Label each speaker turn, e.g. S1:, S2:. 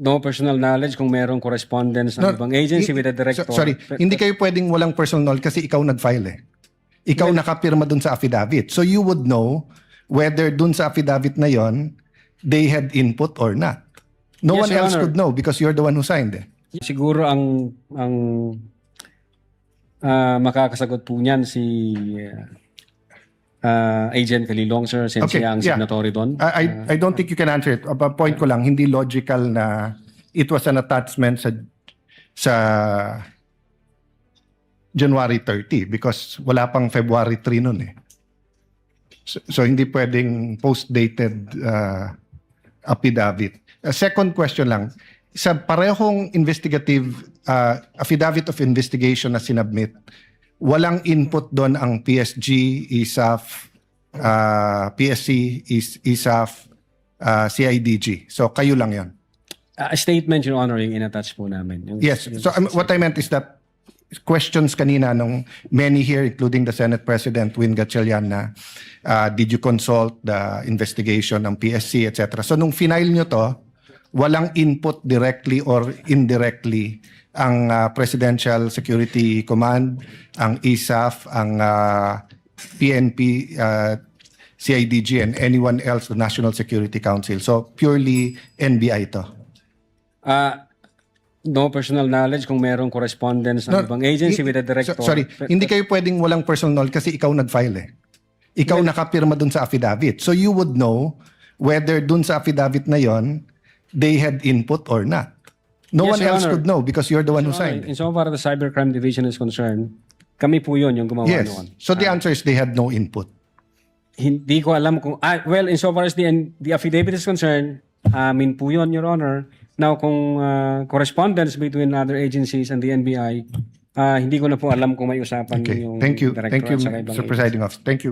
S1: No personal knowledge kung merong correspondence ng ibang agency with the director.
S2: Sorry, hindi kayo pwedeng walang personal knowledge kasi ikaw nag-file eh. Ikaw nakapirma dun sa affidavit. So you would know whether dun sa affidavit na yon they had input or not. No
S1: Yes,
S2: one
S1: Your
S2: else
S1: Honor.
S2: could know because you're the one who signed eh.
S1: Siguro ang makakasagot po niyan si Agent Calilong, sir, since siya ang signatory doon.
S2: I don't think you can answer it. Point ko lang, hindi logical na it was an attachment sa January 30 because wala pang February 3 nun eh. So hindi pwedeng post-dated affidavit. Second question lang, sa parehong investigative affidavit of investigation na sinubmit, walang input doon ang PSG, ISAF, PSC, ISAF, CIDG. So kayo lang yon.
S1: A statement, Your Honor, yung in-attach po namin.
S2: Yes. So what I meant is that questions kanina nung many here, including the Senate President Win Gatchalian, na did you consult the investigation ng PSC, etc. So nung final nyo to, walang input directly or indirectly ang Presidential Security Command, ang ISAF, ang PNP, CIDG, and anyone else, the National Security Council. So purely NBI to.
S1: No personal knowledge kung merong correspondence ng ibang agency with the director.
S2: Sorry, hindi kayo pwedeng walang personal knowledge kasi ikaw nag-file eh. Ikaw nakapirma dun sa affidavit. So you would know whether dun sa affidavit na yon they had input or not. No
S1: Yes,
S2: one
S1: Your
S2: else
S1: Honor.
S2: could know because you're the one who signed.
S1: In so far as the Cybercrime Division is concerned, kami po yun yung gumawa
S2: Yes.
S1: noon.
S2: So the answer is they had no input.
S1: Hindi ko alam kung... well, in so far as the affidavit is concerned, amin po yun, Your Honor. Now, kung correspondence between other agencies and the NBI, hindi ko na po alam kung may usapan
S2: Okay.
S1: yung
S2: Thank you.
S1: director
S2: Thank you,
S1: at saka ibang
S2: Mr.
S1: agency.
S2: Presiding Officer. Thank you.